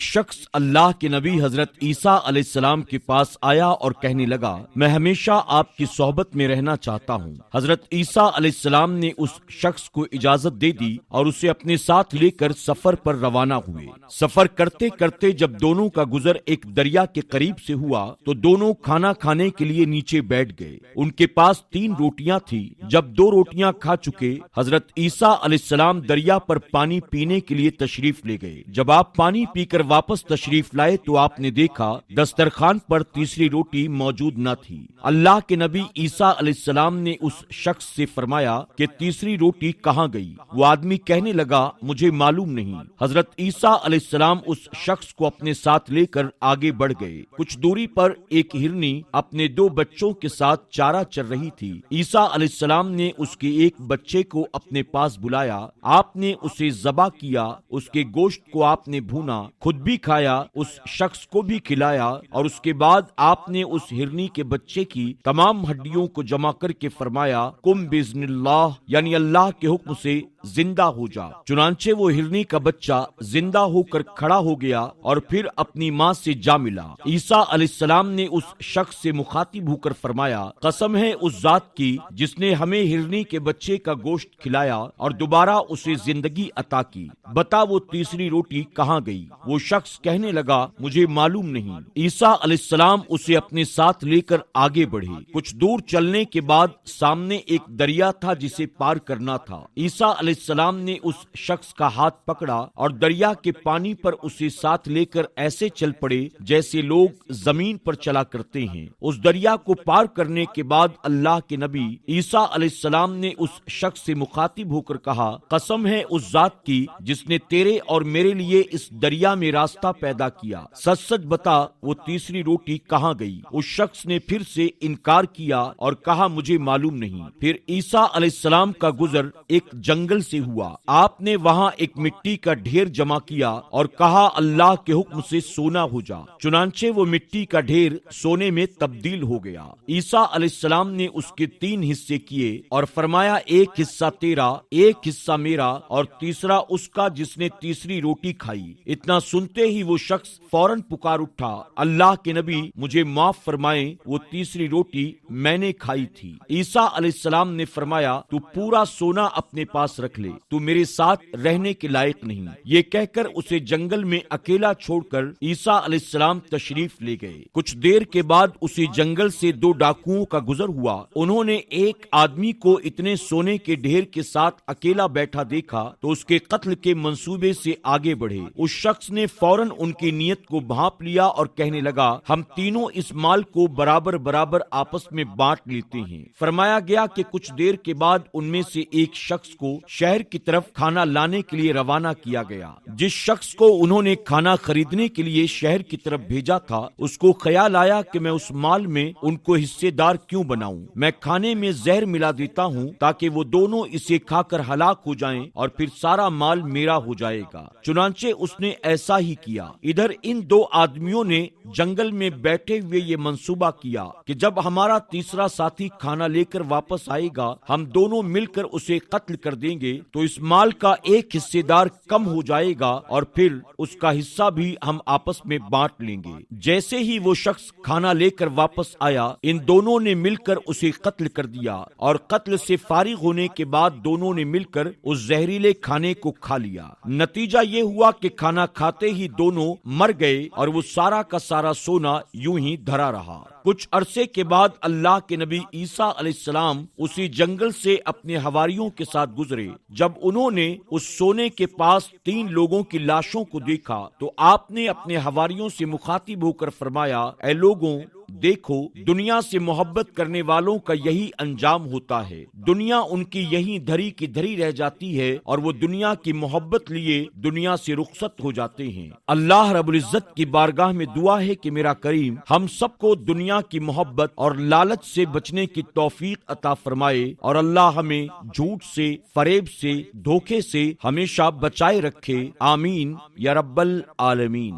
شخص اللہ کے نبی حضرت عیسیٰ علیہ السلام کے پاس آیا اور کہنے لگا، میں ہمیشہ آپ کی صحبت میں رہنا چاہتا ہوں۔ حضرت عیسیٰ علیہ السلام نے اس شخص کو اجازت دے دی اور اسے اپنے ساتھ لے کر سفر پر روانہ ہوئے۔ سفر کرتے کرتے جب دونوں کا گزر ایک دریا کے قریب سے ہوا تو دونوں کھانا کھانے کے لیے نیچے بیٹھ گئے۔ ان کے پاس 3 روٹیاں تھیں۔ جب 2 روٹیاں کھا چکے، حضرت عیسیٰ علیہ السلام دریا پر پانی پینے کے لیے تشریف لے گئے۔ جب آپ پانی پی کر واپس تشریف لائے تو آپ نے دیکھا دسترخوان پر تیسری روٹی موجود نہ تھی۔ اللہ کے نبی عیسیٰ علیہ السلام نے اس شخص سے فرمایا کہ تیسری روٹی کہاں گئی؟ وہ آدمی کہنے لگا، مجھے معلوم نہیں۔ حضرت عیسیٰ علیہ السلام اس شخص کو اپنے ساتھ لے کر آگے بڑھ گئے۔ کچھ دوری پر ایک ہرنی اپنے 2 بچوں کے ساتھ چارہ چر رہی تھی۔ عیسیٰ علیہ السلام نے اس کے ایک بچے کو اپنے پاس بلایا، آپ نے اسے ذبح کیا، اس کے گوشت کو آپ نے بھونا، خود بھی کھایا، اس شخص کو بھی کھلایا، اور اس کے بعد آپ نے اس ہرنی کے بچے کی تمام ہڈیوں کو جمع کر کے فرمایا، قم باذن اللہ، یعنی اللہ کے حکم سے زندہ ہو جا۔ چنانچہ وہ ہرنی کا بچہ زندہ ہو کر کھڑا ہو گیا اور پھر اپنی ماں سے جا ملا۔ عیسیٰ علیہ السلام نے اس شخص سے مخاطب ہو کر فرمایا، قسم ہے اس ذات کی جس نے ہمیں ہرنی کے بچے کا گوشت کھلایا اور دوبارہ اسے زندگی عطا کی، بتا وہ تیسری روٹی کہاں گئی؟ وہ شخص کہنے لگا، مجھے معلوم نہیں۔ عیسیٰ علیہ السلام اسے اپنے ساتھ لے کر آگے بڑھے۔ کچھ دور چلنے کے بعد سامنے ایک دریا تھا جسے پار کرنا تھا۔ عیسیٰ علیہ السلام نے اس شخص کا ہاتھ پکڑا اور دریا کے پانی پر اسے ساتھ لے کر ایسے چل پڑے جیسے لوگ زمین پر چلا کرتے ہیں۔ اس دریا کو پار کرنے کے بعد اللہ کے نبی عیسیٰ علیہ السلام نے اس شخص سے مخاطب ہو کر کہا، قسم ہے اس ذات کی جس نے تیرے اور میرے لیے اس دریا میں راستہ پیدا کیا، سچ سچ بتا وہ تیسری روٹی کہاں گئی؟ اس شخص نے پھر سے انکار کیا اور کہا، مجھے معلوم نہیں۔ پھر عیسیٰ علیہ السلام کا گزر ایک جنگل سے ہوا۔ آپ نے وہاں ایک مٹی کا ڈھیر جمع کیا اور کہا، اللہ کے حکم سے سونا ہو جا۔ چنانچہ وہ مٹی کا ڈھیر سونے میں تبدیل ہو گیا۔ عیسیٰ علیہ السلام نے اس کے 3 حصے کیے اور فرمایا، ایک حصہ تیرا، ایک حصہ میرا اور تیسرا اس کا جس نے تیسری روٹی کھائی۔ اتنا سنتے ہی وہ شخص فوراً پکار اٹھا، اللہ کے نبی مجھے معاف فرمائیں، وہ تیسری روٹی میں نے کھائی تھی۔ عیسیٰ علیہ السلام نے فرمایا، تو پورا سونا اپنے پاس رکھ لے، تو میرے ساتھ رہنے کے لائق نہیں۔ یہ کہہ کر اسے جنگل میں اکیلا چھوڑ کر عیسیٰ علیہ السلام تشریف لے گئے۔ کچھ دیر کے بعد اسی جنگل سے 2 ڈاکوؤں کا گزر ہوا۔ انہوں نے ایک آدمی کو اتنے سونے کے ڈھیر کے ساتھ اکیلا بیٹھا دیکھا تو اس کے قتل کے منصوبے سے آگے بڑھے۔ اس شخص نے فوراً ان کی نیت کو بھانپ لیا اور کہنے لگا، ہم تینوں اس مال کو برابر برابر آپس میں بانٹ لیتے ہیں۔ فرمایا گیا کہ کچھ دیر کے بعد ان میں سے ایک شخص کو شہر کی طرف کھانا لانے کے لیے روانہ کیا گیا۔ جس شخص کو انہوں نے کھانا خریدنے کے لیے شہر کی طرف بھیجا تھا، اس کو خیال آیا کہ میں اس مال میں ان کو حصے دار کیوں بناؤں؟ میں کھانے میں زہر ملا دیتا ہوں تاکہ وہ دونوں اسے کھا کر ہلاک ہو جائیں اور پھر سارا مال میرا ہو جائے گا۔ چنانچہ اس نے ایسا ہی کیا۔ ادھر ان 2 آدمیوں نے جنگل میں بیٹھے ہوئے یہ منصوبہ کیا کہ جب ہمارا تیسرا ساتھی کھانا لے کر واپس آئے گا، ہم دونوں مل کر اسے قتل کر دیں گے تو اس مال کا ایک حصے دار کم ہو جائے گا اور پھر اس کا حصہ بھی ہم آپس میں بانٹ لیں گے۔ جیسے ہی وہ شخص کھانا لے کر واپس آیا، ان دونوں نے مل کر اسے قتل کر دیا اور قتل سے فارغ ہونے کے بعد دونوں نے مل کر اس زہریلے کھانے کو کھا لیا۔ نتیجہ یہ ہوا کہ کھانا کھاتے ہی دونوں مر گئے اور وہ سارا کا سارا سونا یوں ہی دھرا رہا۔ کچھ عرصے کے بعد اللہ کے نبی عیسیٰ علیہ السلام اسی جنگل سے اپنے حواریوں کے ساتھ گزرے۔ جب انہوں نے اس سونے کے پاس 3 لوگوں کی لاشوں کو دیکھا تو آپ نے اپنے حواریوں سے مخاطب ہو کر فرمایا، اے لوگوں، دیکھو، دنیا سے محبت کرنے والوں کا یہی انجام ہوتا ہے۔ دنیا ان کی یہیں دھری کی دھری رہ جاتی ہے اور وہ دنیا کی محبت لیے دنیا سے رخصت ہو جاتے ہیں۔ اللہ رب العزت کی بارگاہ میں دعا ہے کہ میرا کریم ہم سب کو دنیا کی محبت اور لالچ سے بچنے کی توفیق عطا فرمائے اور اللہ ہمیں جھوٹ سے، فریب سے، دھوکے سے ہمیشہ بچائے رکھے۔ آمین یا رب العالمین۔